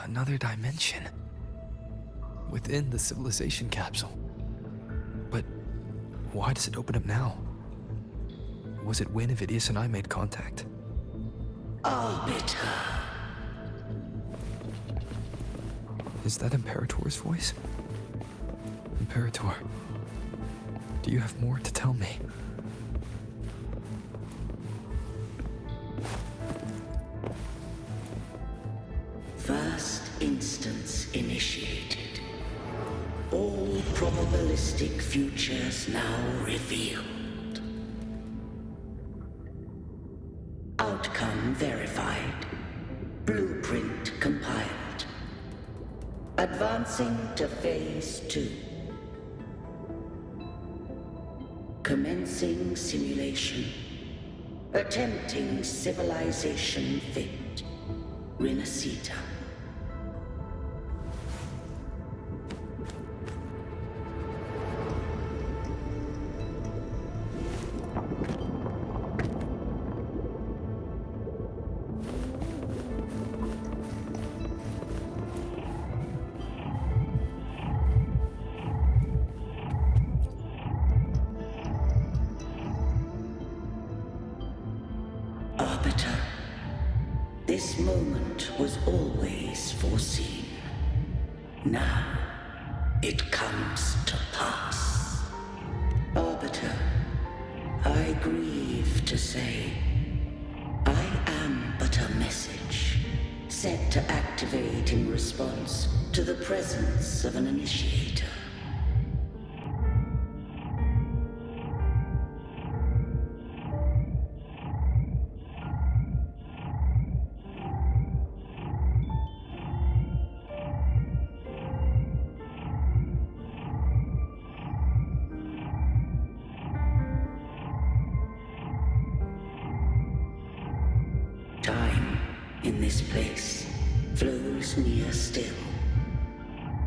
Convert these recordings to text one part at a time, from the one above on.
Another dimension. Within the civilization capsule. But why does it open up now? Was it when Avidius and I made contact? Arbiter. Is that Imperator's voice? Imperator, do you have more to tell me? First instance initiated. All probabilistic futures now revealed. Outcome verified. Blueprint compiled. Advancing to phase 2. Commencing simulation. Attempting civilization fit. Renacita. Arbiter, this moment was always foreseen. Now, it comes to pass. Arbiter, I grieve to say, I am but a message, set to activate in response to the presence of an initiator. Time, in this place, flows near still.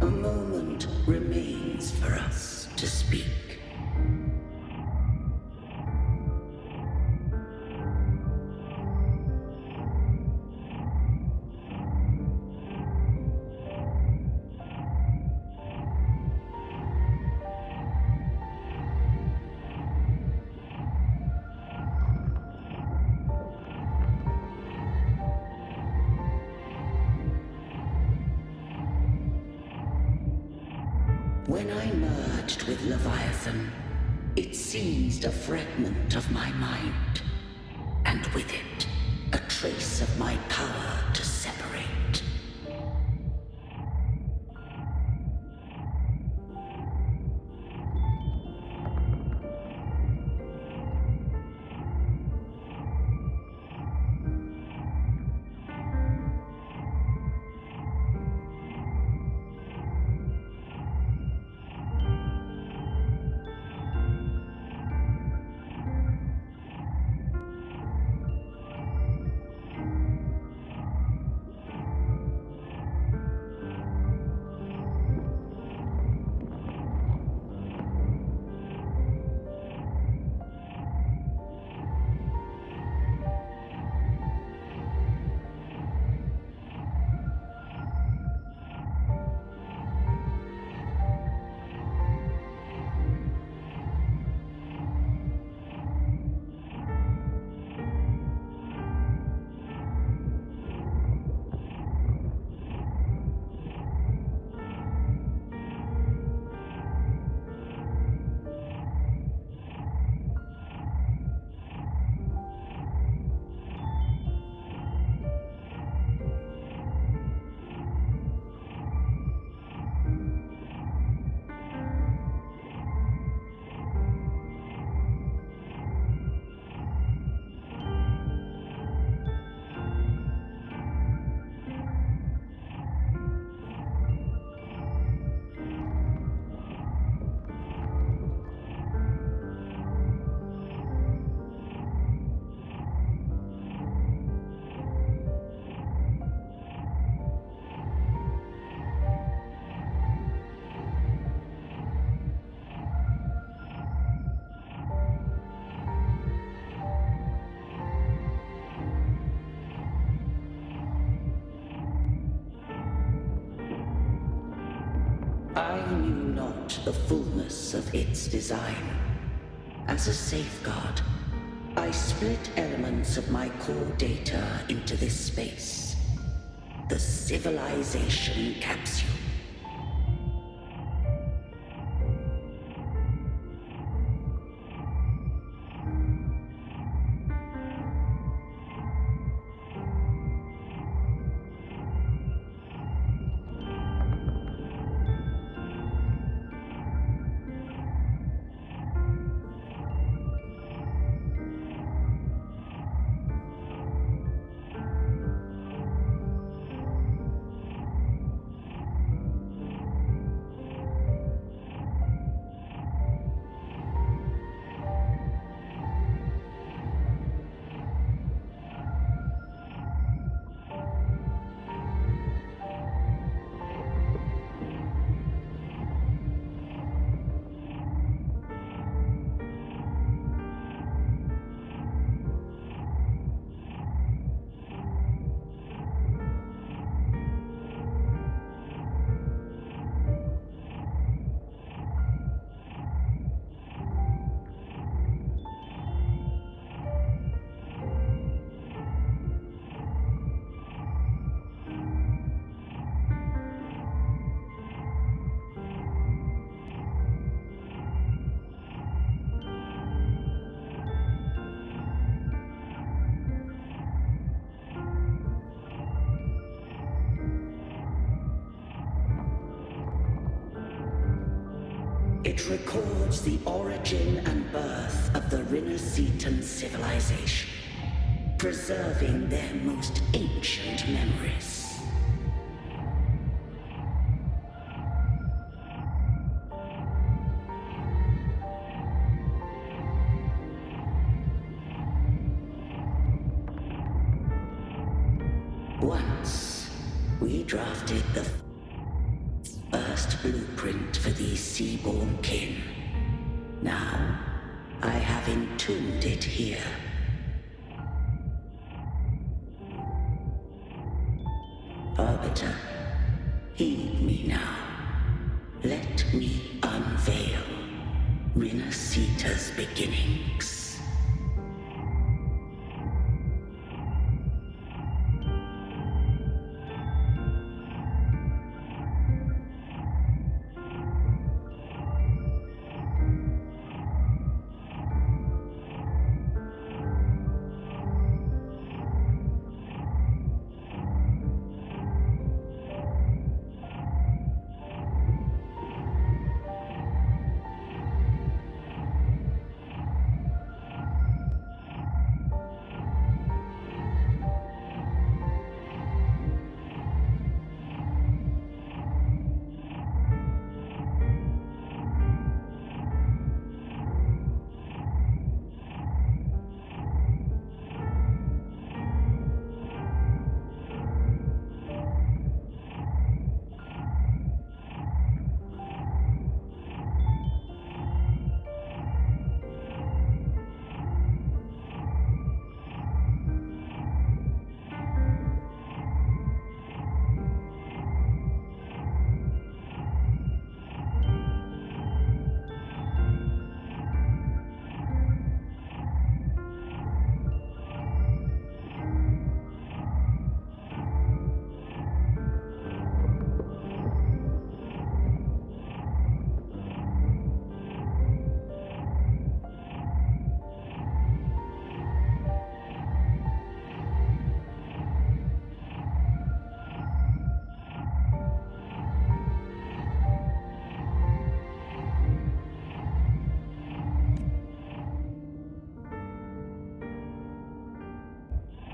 A moment remains for us to speak. When I merged with Leviathan, it seized a fragment of my mind, and with it, a trace of my power to separate. not the fullness of its design. As a safeguard, I split elements of my core data into this space. The civilization capsule. It records the origin and birth of the Rinneseton civilization, preserving their most ancient memories. Once, we drafted the first blueprint for these seaborn kin. Now, I have entombed it here. Arbiter, heed me now. Let me unveil Rinneseta's beginnings.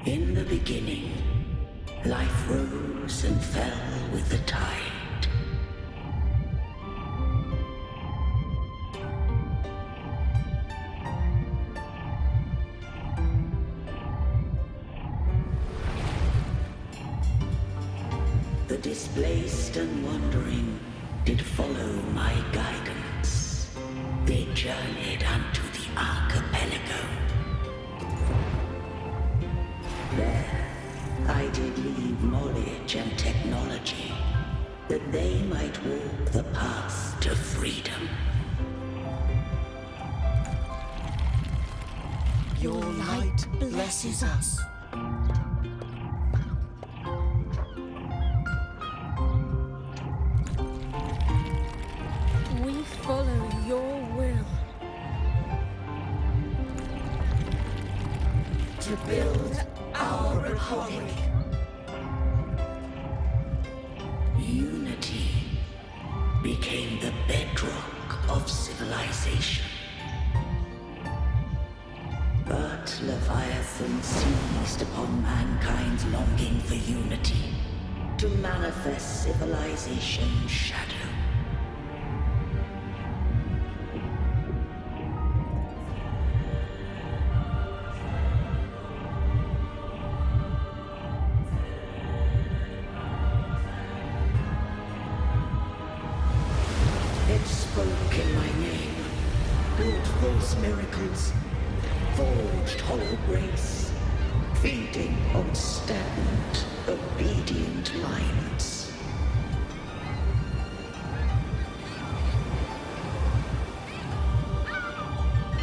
In the beginning, life rose and fell with the tide. The displaced and wandering did follow my guidance. They journeyed unto the archipelago. There, I did leave knowledge and technology, that they might walk the path to freedom. Your light blesses us. We follow your will. To build our republic. Unity became the bedrock of civilization. But Leviathan seized upon mankind's longing for unity to manifest civilization's shadow. It spoke in my name, built false miracles, forged hollow grace, feeding on stagnant, obedient minds.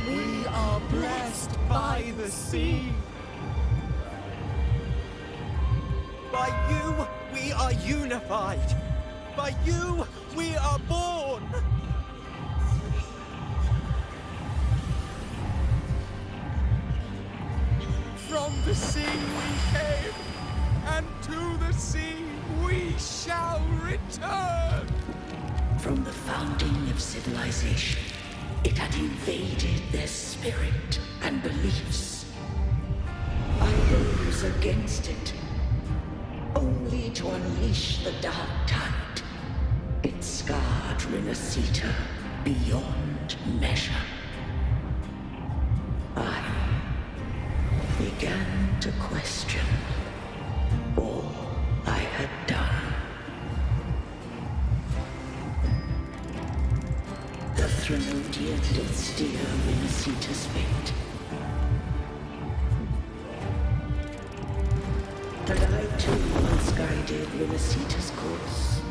We are blessed by the sea. By you, we are unified. By you, we are born. From the sea we came, and to the sea we shall return. From the founding of civilization, it had invaded their spirit and beliefs. I rose against it, only to unleash the dark tide. It scarred Renacita beyond measure. I began to question all I had done. The Threnodian did steer Renacita's fate. And I too once guided Renacita's course.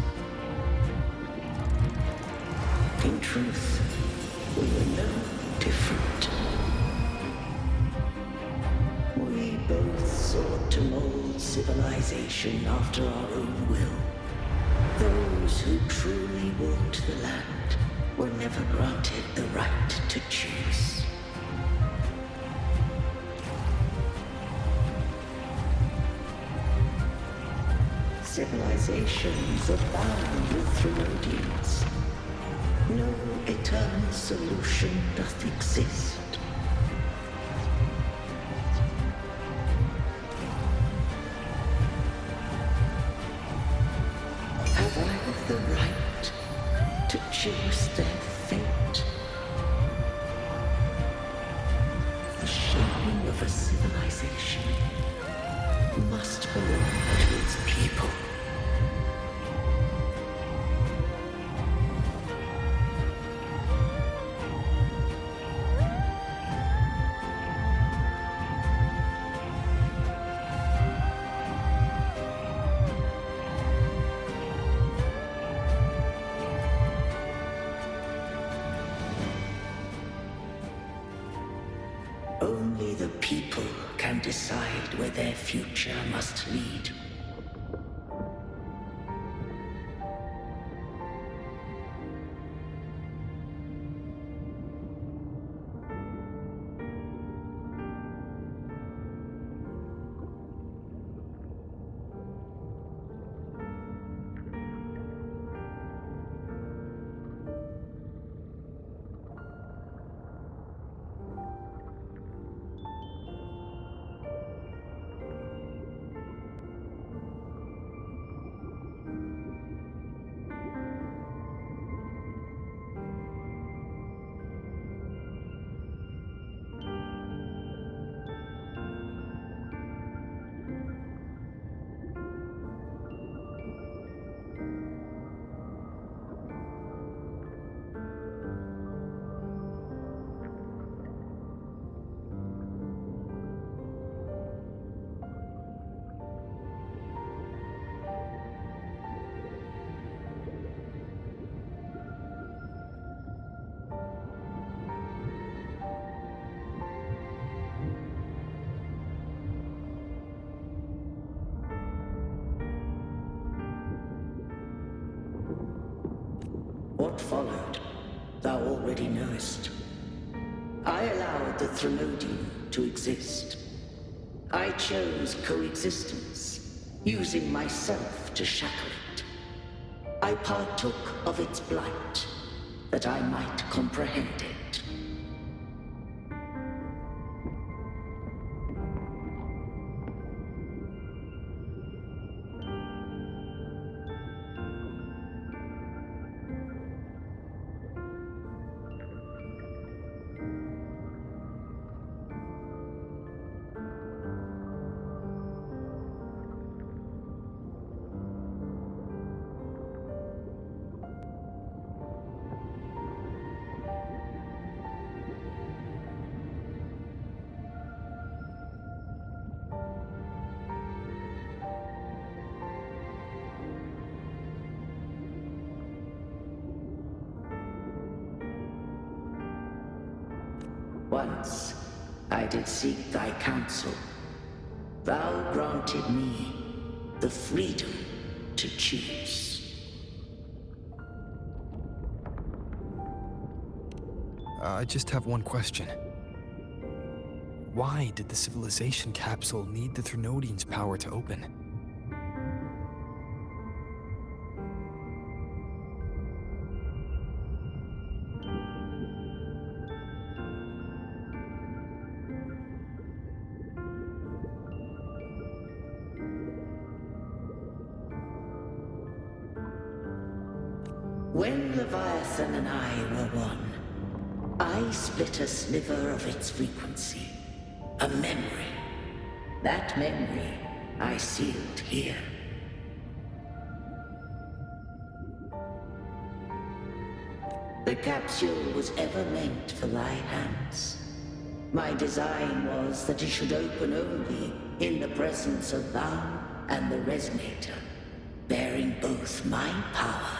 In truth, we were no different. We both sought to mold civilization after our own will. Those who truly walked the land were never granted the right to choose. Civilizations abound with Threnodians. No eternal solution doth exist. Have I the right to choose their fate? The shaping of a civilization must belong to its people. Only the people can decide where their future must lead. What followed, thou already knowest. I allowed the Threnodium to exist. I chose coexistence, using myself to shackle it. I partook of its blight, that I might comprehend it. Once I did seek thy counsel. Thou granted me the freedom to choose. I just have one question. Why did the civilization capsule need the Threnodian's power to open? When Leviathan and I were one, I split a sliver of its frequency, a memory. That memory I sealed here. The capsule was ever meant for thy hands. My design was that it should open only in the presence of thou and the Resonator, bearing both my power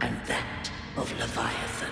and that of Leviathan.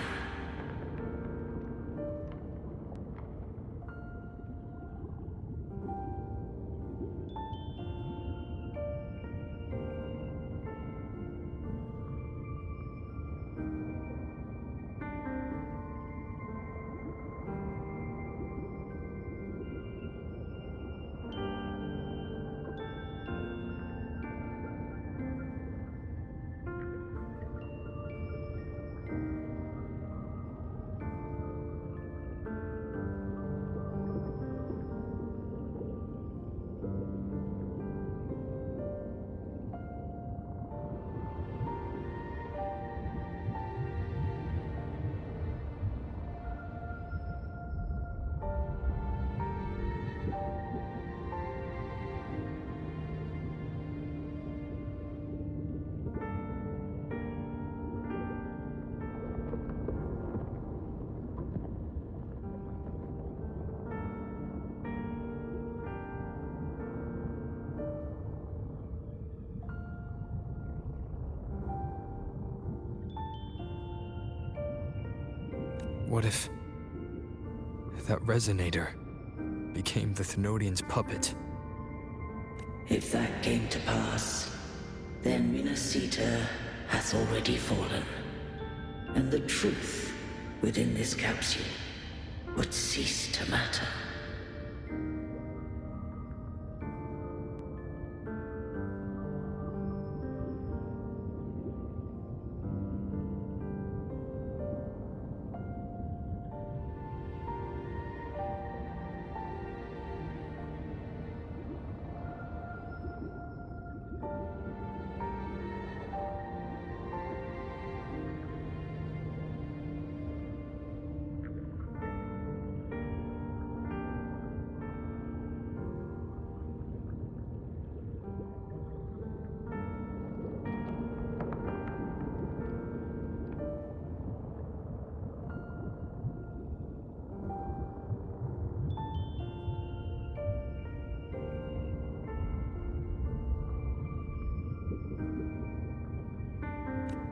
What if that Resonator became the Thenodian's puppet? If that came to pass, then Minasita hath already fallen, and the truth within this capsule would cease to matter.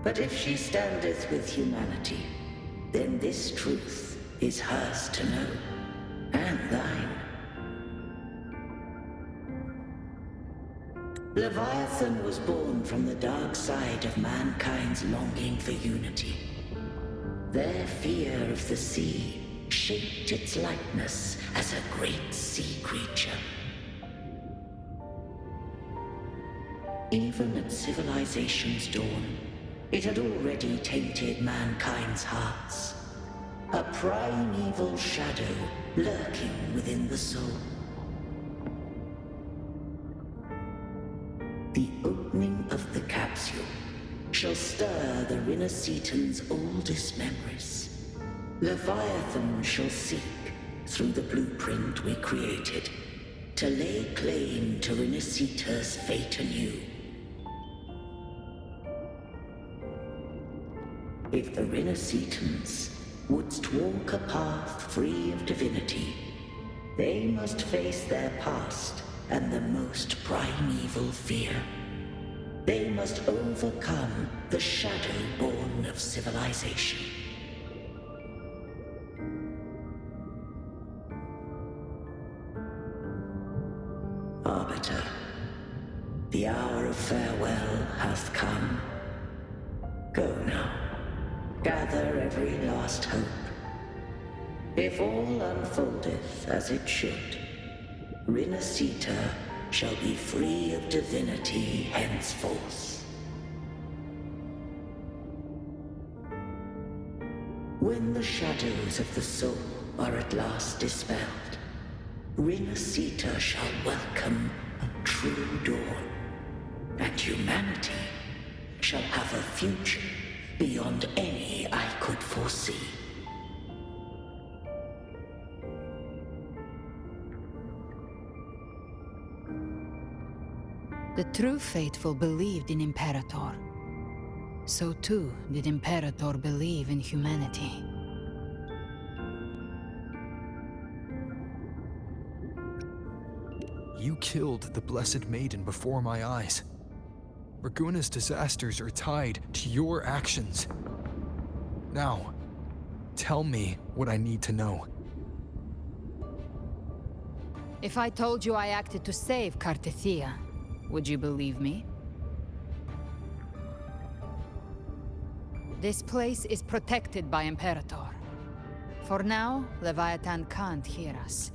But if she standeth with humanity, then this truth is hers to know, and thine. Leviathan was born from the dark side of mankind's longing for unity. Their fear of the sea shaped its likeness as a great sea creature. Even at civilization's dawn, it had already tainted mankind's hearts. A primeval shadow lurking within the soul. The opening of the capsule shall stir the Rinacetans' oldest memories. Leviathan shall seek, through the blueprint we created, to lay claim to Rinacita's fate anew. If the Rinacetans wouldst walk a path free of divinity, they must face their past and the most primeval fear. They must overcome the shadow born of civilization. Arbiter, the hour of farewell hath come. Go now. Gather every last hope. If all unfoldeth as it should, Rinacita shall be free of divinity henceforth. When the shadows of the soul are at last dispelled, Rinacita shall welcome a true dawn, and humanity shall have a future beyond any I could foresee. The true faithful believed in Imperator. So too did Imperator believe in humanity. You killed the Blessed Maiden before my eyes. Raguna's disasters are tied to your actions. Now, tell me what I need to know. If I told you I acted to save Cartethia, would you believe me? This place is protected by Imperator. For now, Leviathan can't hear us.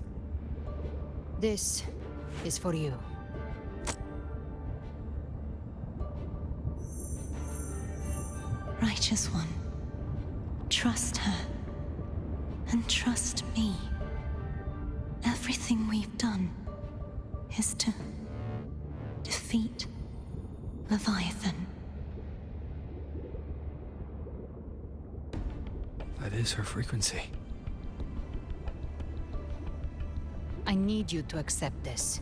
This is for you. Righteous One, trust her, and trust me. Everything we've done is to defeat Leviathan. That is her frequency. I need you to accept this.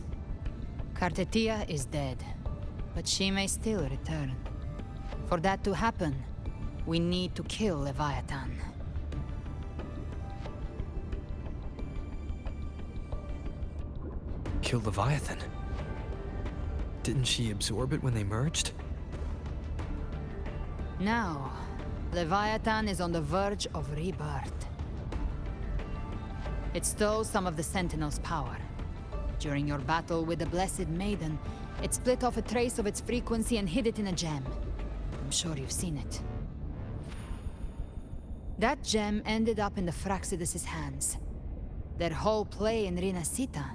Cartethia is dead, but she may still return. For that to happen, we need to kill Leviathan. Kill Leviathan? Didn't she absorb it when they merged? Now, Leviathan is on the verge of rebirth. It stole some of the Sentinel's power. During your battle with the Blessed Maiden, it split off a trace of its frequency and hid it in a gem. I'm sure you've seen it. That gem ended up in the Fraxidus' hands. Their whole play in Rinacita,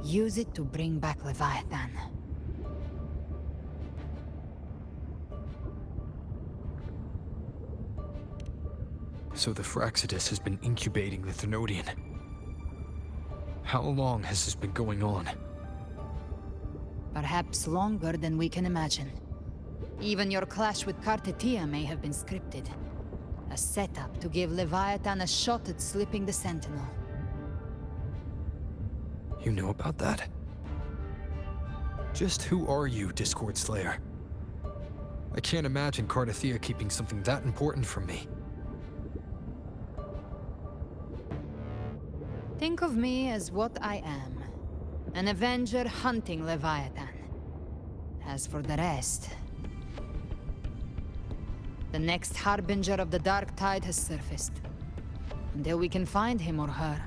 use it to bring back Leviathan. So the Fraxidus has been incubating the Thenodian. How long has this been going on? Perhaps longer than we can imagine. Even your clash with Cartethia may have been scripted. A setup to give Leviathan a shot at slipping the Sentinel. You know about that? Just who are you, Discord Slayer? I can't imagine Cartethia keeping something that important from me. Think of me as what I am. An Avenger hunting Leviathan. As for the rest... The next Harbinger of the Dark Tide has surfaced. Until we can find him or her,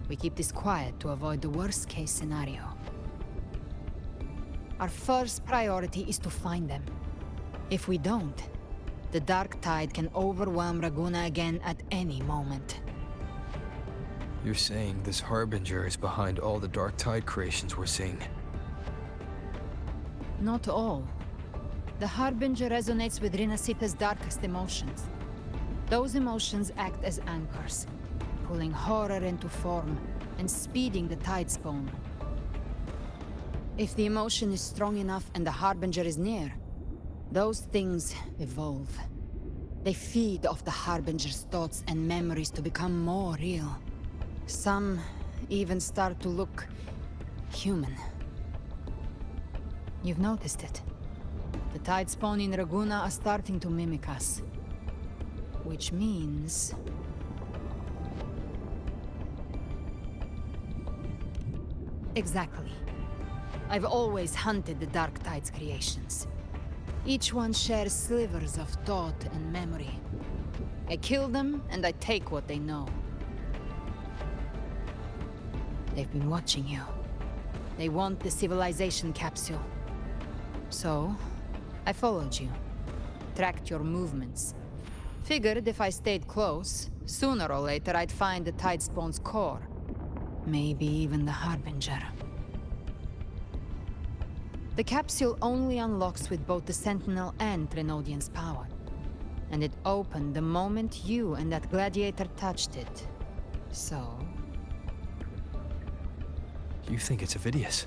we keep this quiet to avoid the worst-case scenario. Our first priority is to find them. If we don't, The dark tide can overwhelm Raguna again at any moment. You're saying this Harbinger is behind all the Dark Tide creations we're seeing? Not all. The Harbinger resonates with Rinasita's darkest emotions. Those emotions act as anchors, pulling horror into form and speeding the tide spawn. If the emotion is strong enough and the Harbinger is near, those things evolve. They feed off the Harbinger's thoughts and memories to become more real. Some even start to look human. You've noticed it. The tide spawn in Raguna are starting to mimic us. Which means... Exactly. I've always hunted the Dark Tide's creations. Each one shares slivers of thought and memory. I kill them, and I take what they know. They've been watching you. They want the civilization capsule. So, I followed you. Tracked your movements. Figured if I stayed close, sooner or later I'd find the Tide Spawn's core. Maybe even the Harbinger. The capsule only unlocks with both the Sentinel and Trinodian's power. And it opened the moment you and that gladiator touched it. So... You think it's Avidius.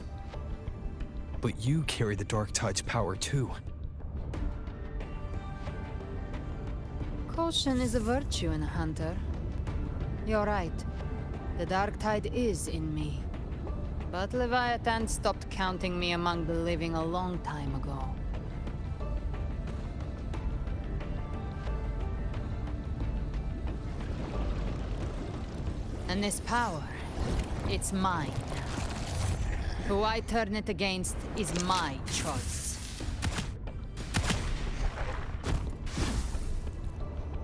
But you carry the Dark Tide's power too. Caution is a virtue in a hunter. You're right. The Dark Tide is in me. But Leviathan stopped counting me among the living a long time ago. And this power, it's mine. Who I turn it against is my choice.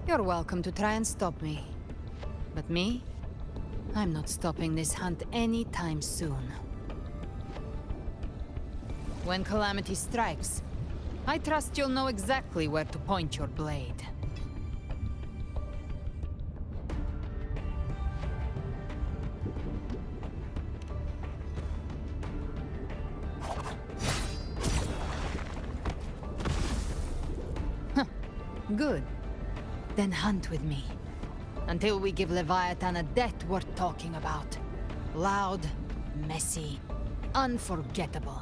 You're welcome to try and stop me. But me? I'm not stopping this hunt anytime soon. When calamity strikes, I trust you'll know exactly where to point your blade. Good. Then hunt with me. Until we give Leviathan a death worth talking about. Loud, messy, unforgettable.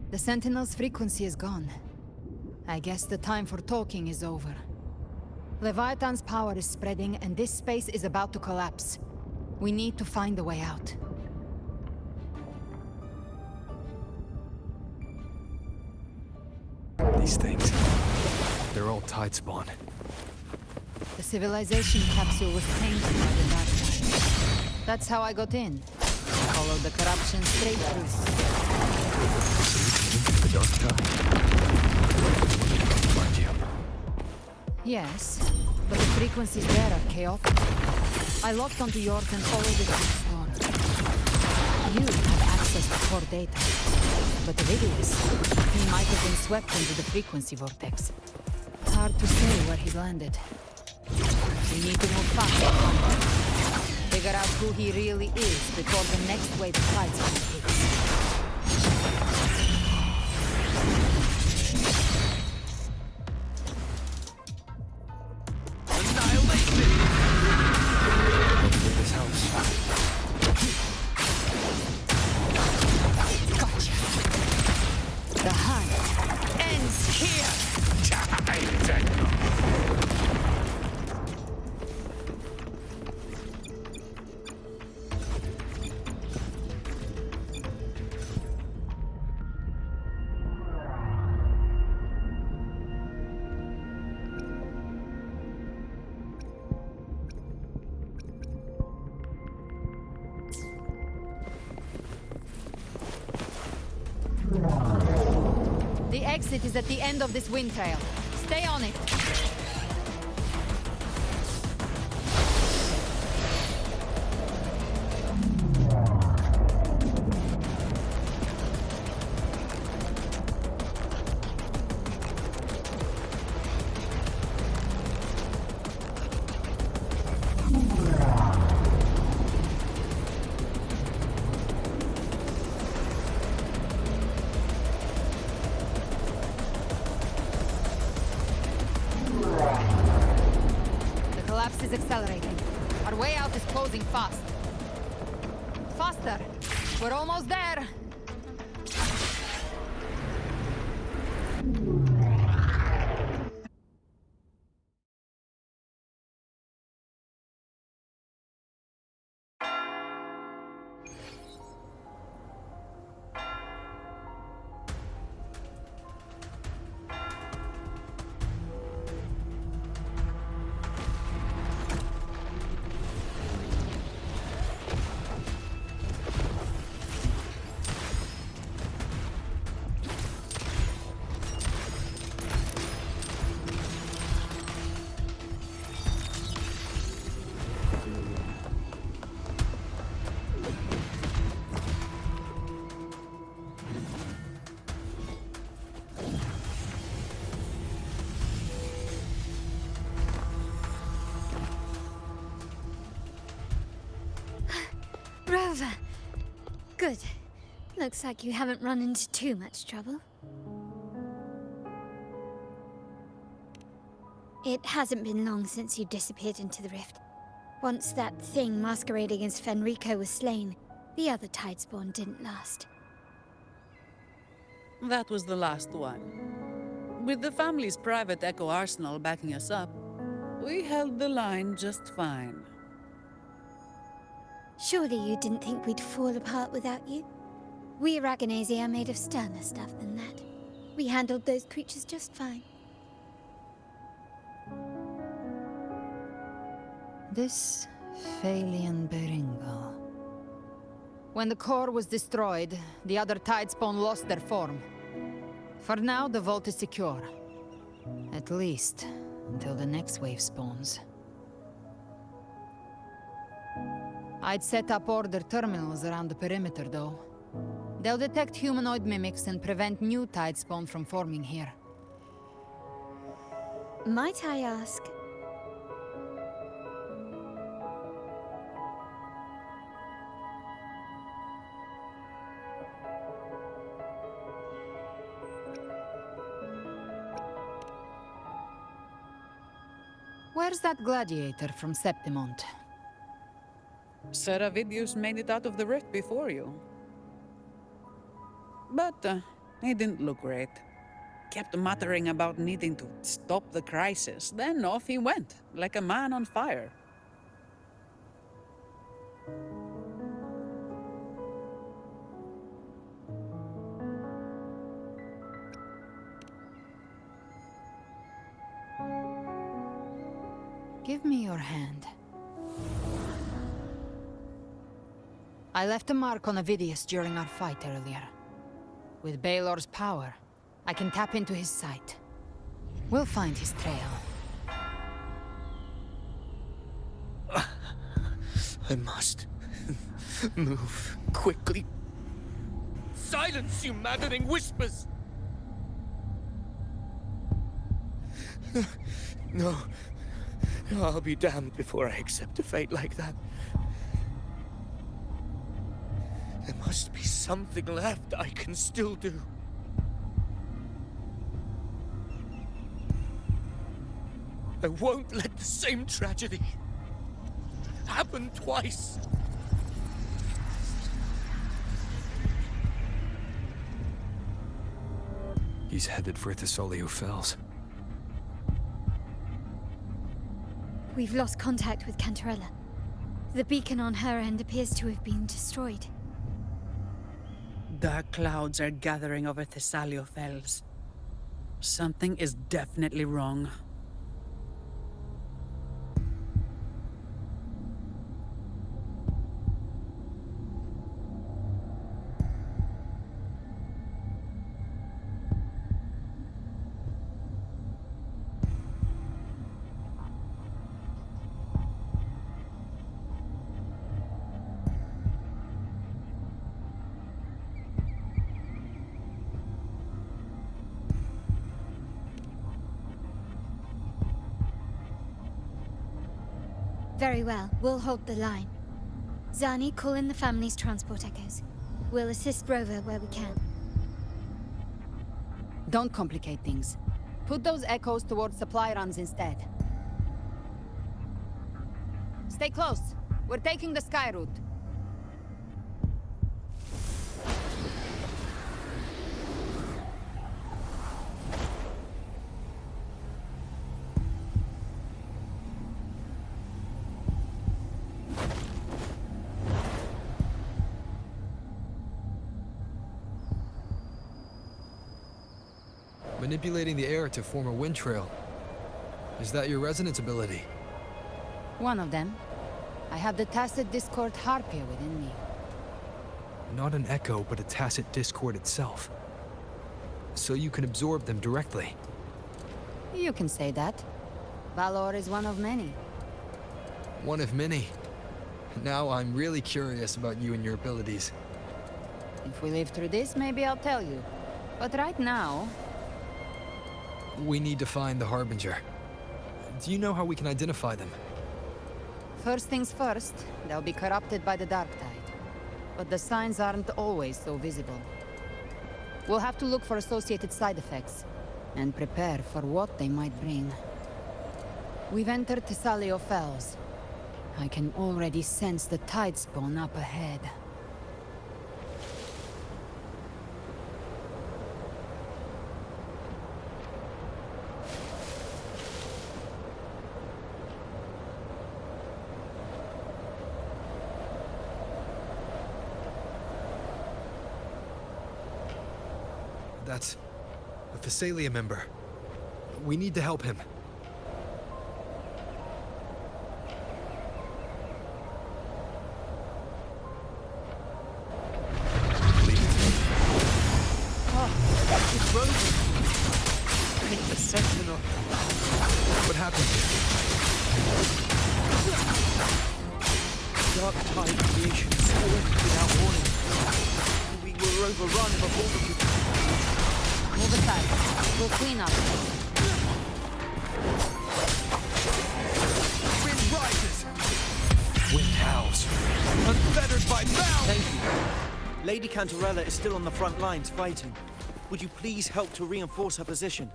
The Sentinel's frequency is gone. I guess the time for talking is over. Leviathan's power is spreading and this space is about to collapse. We need to find a way out. These things, they're all Tide Spawn. The civilization capsule was tainted by the Dark Tide. That's how I got in. Followed the corruption straight through. The Dark Tide? Find you. Yes, but the frequencies there are chaotic. I locked onto yours and followed it to the storm. You have access to core data, but Avidius, he might have been swept into the frequency vortex. Hard to say where he's landed. We need to move fast. Figure out who he really is before the next wave of tides hits. This house. Gotcha. The hunt ends here. The exit is at the end of this wind trail. Stay on it. accelerating. Our way out is closing fast. Faster! We're almost there! Rover! Good. Looks like you haven't run into too much trouble. It hasn't been long since you disappeared into the rift. Once that thing masquerading as Fenrico was slain, the other Tidespawn didn't last. That was the last one. With the family's private Echo arsenal backing us up, we held the line just fine. Surely you didn't think we'd fall apart without you? We Aragonese are made of sterner stuff than that. We handled those creatures just fine. This Phalian Beringo. When the core was destroyed, the other Tidespawn lost their form. For now, the vault is secure. At least, until the next wave spawns. I'd set up order terminals around the perimeter, though. They'll detect humanoid mimics and prevent new Tidespawn from forming here. Might I ask? Where's that gladiator from Septimont? Seravidius made it out of the rift before you. But he didn't look great. Kept muttering about needing to stop the crisis, then off he went, like a man on fire. Give me your hand. I left a mark on Avidius during our fight earlier. With Baelor's power, I can tap into his sight. We'll find his trail. I must move quickly. Silence, you maddening whispers! No. I'll be damned before I accept a fate like that. There must be something left I can still do. I won't let the same tragedy happen twice. He's headed for Thessalio Fells. We've lost contact with Cantarella. The beacon on her end appears to have been destroyed. Dark clouds are gathering over Thessalio Fells. Something is definitely wrong. Very well, we'll hold the line. Zani, call in the family's transport echoes. We'll assist Rover where we can. Don't complicate things. Put those echoes towards supply runs instead. stay close. We're taking the sky route. Manipulating the air to form a wind trail. Is that your resonance ability? One of them. I have the tacit discord harpia within me. Not an echo, but a tacit discord itself. So you can absorb them directly. You can say that. Valor is one of many. One of many. Now I'm really curious about you and your abilities. If we live through this, maybe I'll tell you. But right now... We need to find the Harbinger. Do you know how we can identify them? First things first, they'll be corrupted by the dark tide. But the signs aren't always so visible. We'll have to look for associated side effects, and prepare for what they might bring. We've entered Thessalio Fells. I can already sense the tide spawn up ahead. That's a Thessalia member. We need to help him. It's frozen. It's a sentinel. What happened here? Dark tide creation swarmed without warning. We were overrun before we could... Move aside. We'll clean up. Wind rises. Wind howls. Unfettered by bound. Thank you. Lady Cantarella is still on the front lines fighting. Would you please help to reinforce her position?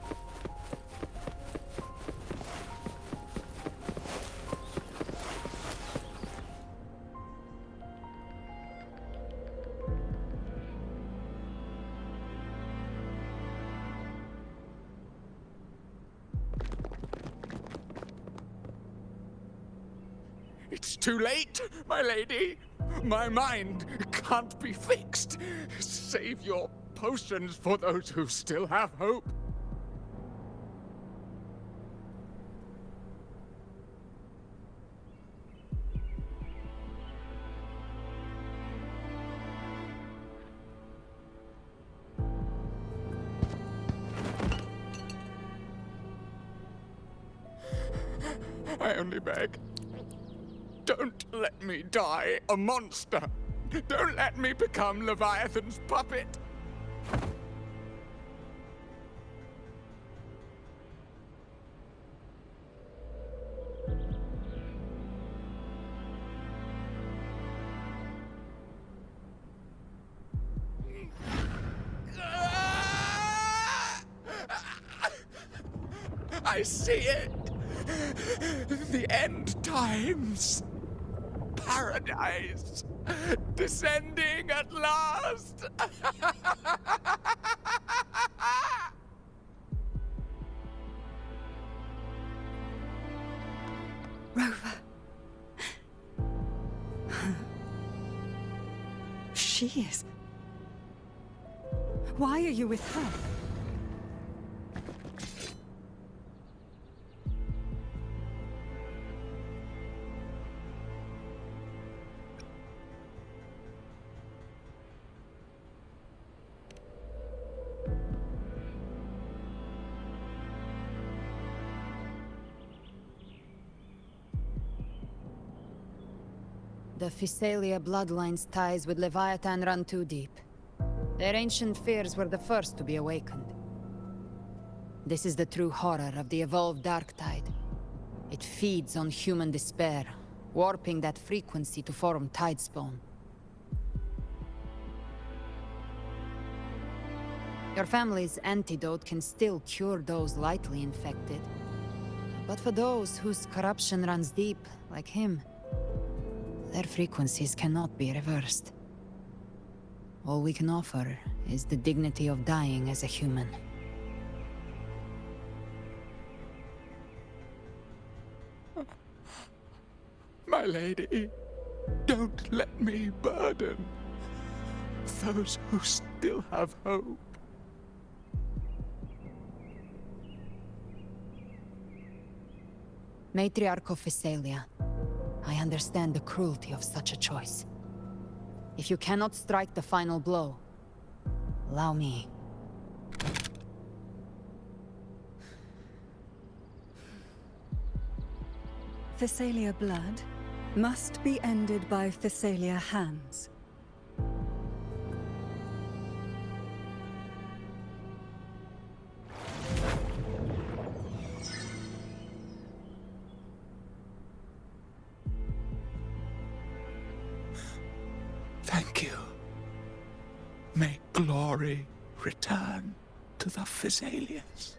It's too late, my lady. My mind can't be fixed. Save your potions for those who still have hope. I only beg. Don't let me die a monster. Don't let me become Leviathan's puppet. I see it. The end times. Paradise. Descending at last. Rover. She is. Why are you with her? The Physalia bloodline's ties with Leviathan run too deep. Their ancient fears were the first to be awakened. This is the true horror of the evolved dark tide. It feeds on human despair, warping that frequency to form tidespawn. Your family's antidote can still cure those lightly infected. But for those whose corruption runs deep, like him, Their frequencies cannot be reversed. All we can offer is the dignity of dying as a human. My lady, don't let me burden those who still have hope. Matriarch of Physalia, I understand the cruelty of such a choice. If you cannot strike the final blow, allow me. Physalia blood must be ended by Physalia hands. Thank you. May glory return to the Physalians.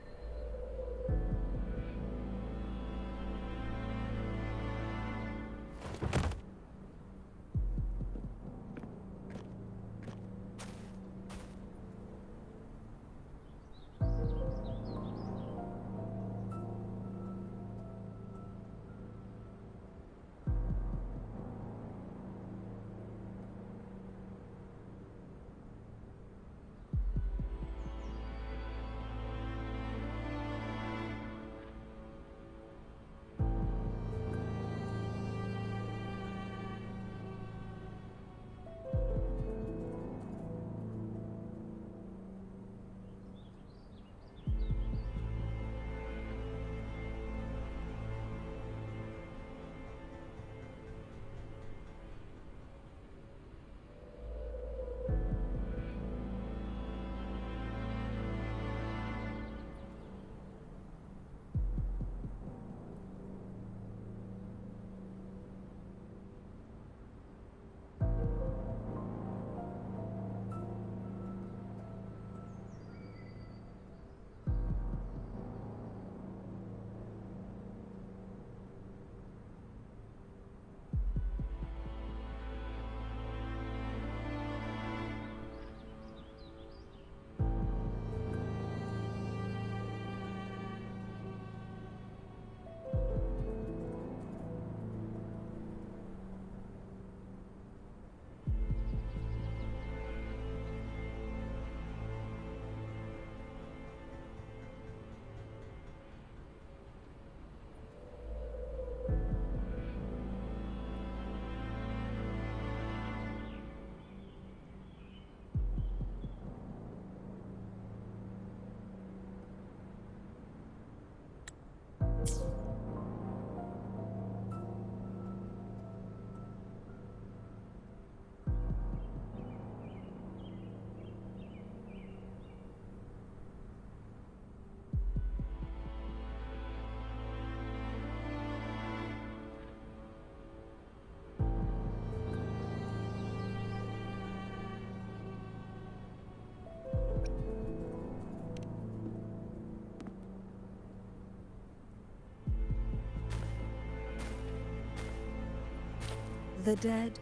The dead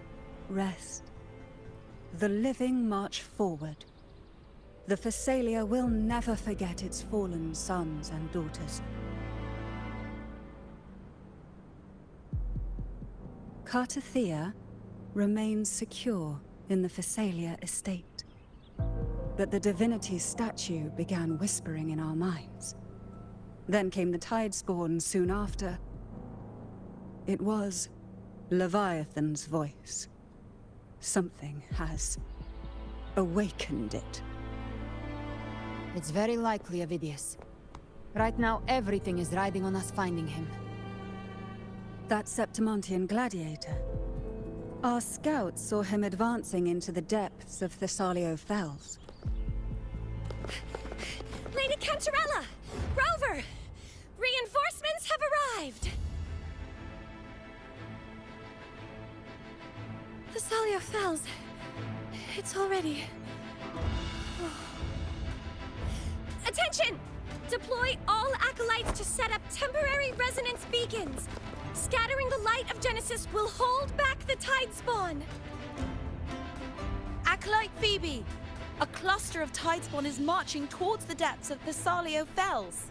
rest. The living march forward. The Physalia will never forget its fallen sons and daughters. Cartathea remains secure in the Physalia estate. But the divinity's statue began whispering in our minds. Then came the Tidespawn soon after. It was Leviathan's voice. Something has awakened it. It's very likely, Avidius. Right now, everything is riding on us finding him. That Septimontian gladiator. Our scouts saw him advancing into the depths of Thessalio Fells. Lady Cantarella! Rover! Reinforcements have arrived! Thessalio Fells. It's already... Attention! Deploy all acolytes to set up temporary resonance beacons. Scattering the light of Genesis will hold back the Tidespawn! Acolyte Phoebe! A cluster of Tidespawn is marching towards the depths of Thessalio Fells.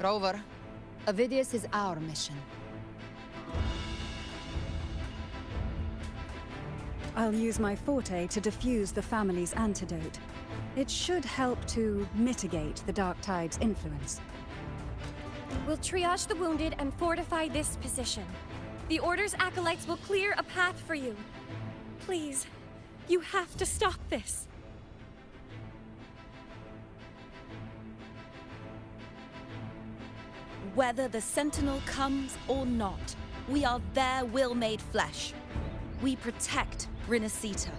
Rover, Avidius is our mission. I'll use my forte to defuse the family's antidote. It should help to mitigate the Dark Tide's influence. We'll triage the wounded and fortify this position. The Order's acolytes will clear a path for you. Please, you have to stop this. Whether the Sentinel comes or not, we are their will made flesh. We protect Rinasita.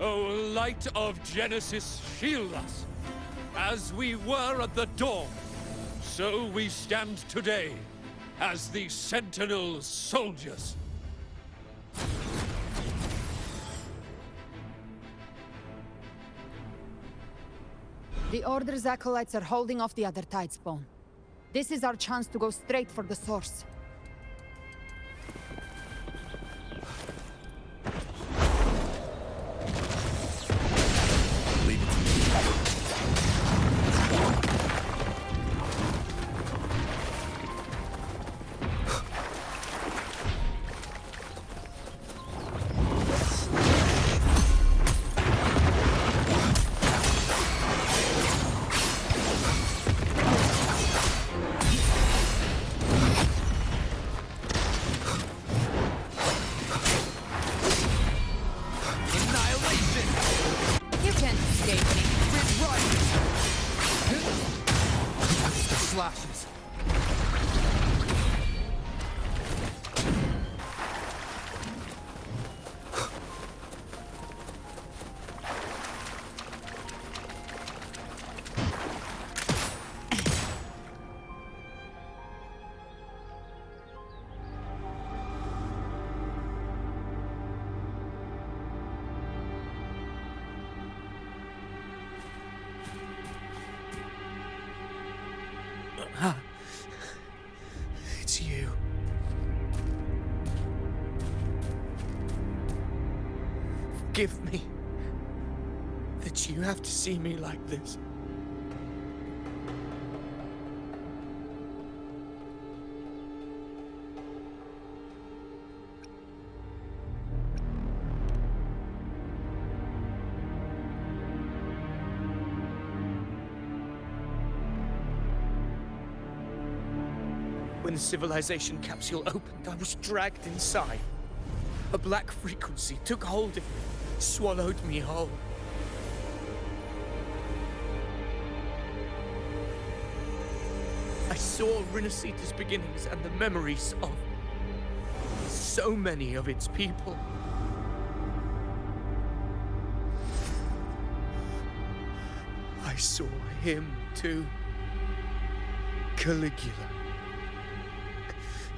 O light of Genesis, shield us. As we were at the dawn, so we stand today as the Sentinel soldiers. The Order's acolytes are holding off the other Tidespawn. This is our chance to go straight for the source. Slashes. It's you. Forgive me that you have to see me like this. When the civilization capsule opened, I was dragged inside. A black frequency took hold of me, swallowed me whole. I saw Rinasita's beginnings and the memories of so many of its people. I saw him too. Caligula.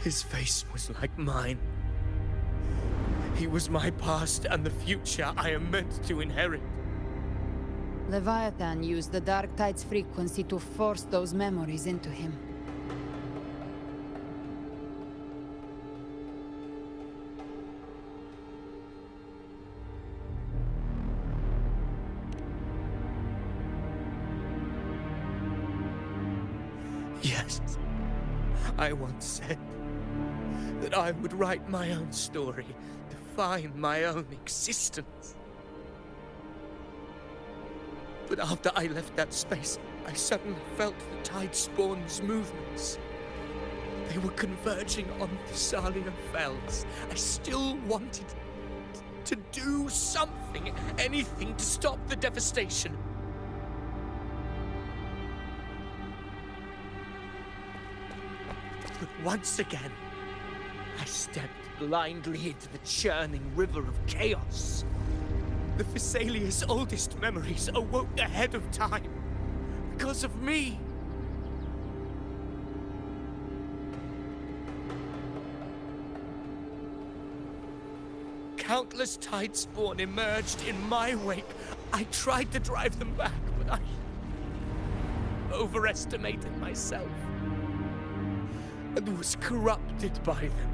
His face was like mine. He was my past and the future I am meant to inherit. Leviathan used the Dark Tide's frequency to force those memories into him. Yes, I once said that I would write my own story, define my own existence. But after I left that space, I suddenly felt the Tidespawn's movements. They were converging on Thessalio Fells. I still wanted to do something, anything to stop the devastation. But once again, I stepped blindly into the churning river of chaos. The Thessalia's oldest memories awoke ahead of time. Because of me. Countless Tidespawn emerged in my wake. I tried to drive them back, but I overestimated myself and was corrupted by them.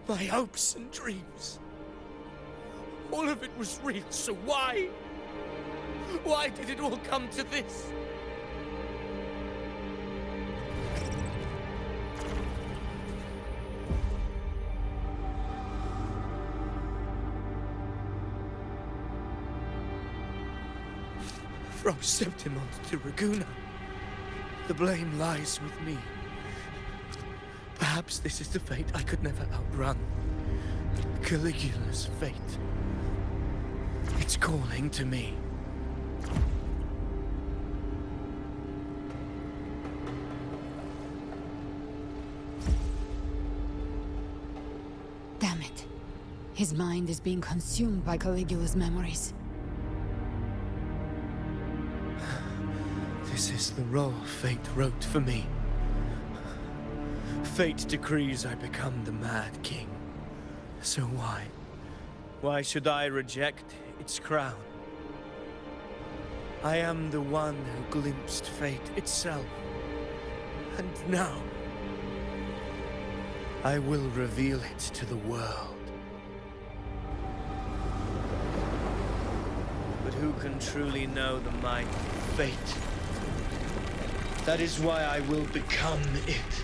My hopes and dreams, all of it was real, so why? Why did it all come to this? From Septimont to Raguna, the blame lies with me. Perhaps this is the fate I could never outrun. Caligula's fate. It's calling to me. Damn it. His mind is being consumed by Caligula's memories. This is the role fate wrote for me. Fate decrees I become the Mad King. So why? Why should I reject its crown? I am the one who glimpsed fate itself. And now, I will reveal it to the world. But who can truly know the might of fate? That is why I will become it.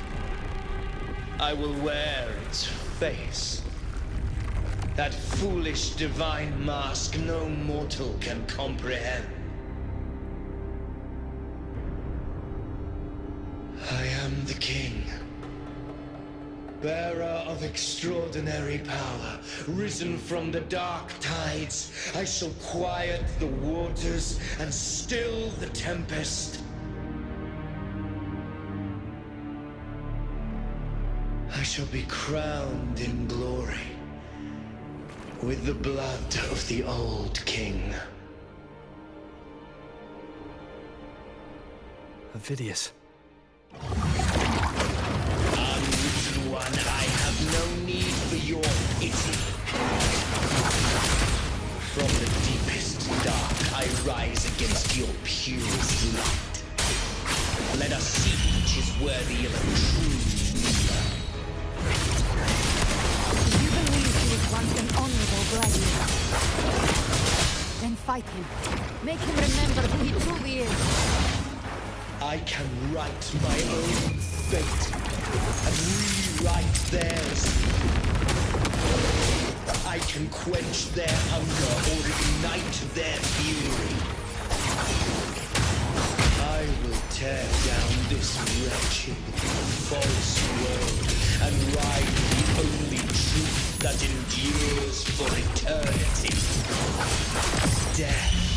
I will wear its face. That foolish divine mask no mortal can comprehend. I am the king, bearer of extraordinary power, risen from the dark tides. I shall quiet the waters and still the tempest. I shall be crowned in glory with the blood of the old king. Avidius. Unwritten one, I have no need for your pity. From the deepest dark, I rise against your purest light. Let us see which is worthy of a true leader. You believe he was once an honorable gladiator? Then fight him. Make him remember who he truly is. I can write my own fate and rewrite theirs. I can quench their hunger or ignite their fury. I will tear down this wretched, false world and ride the only truth that endures for eternity. Death.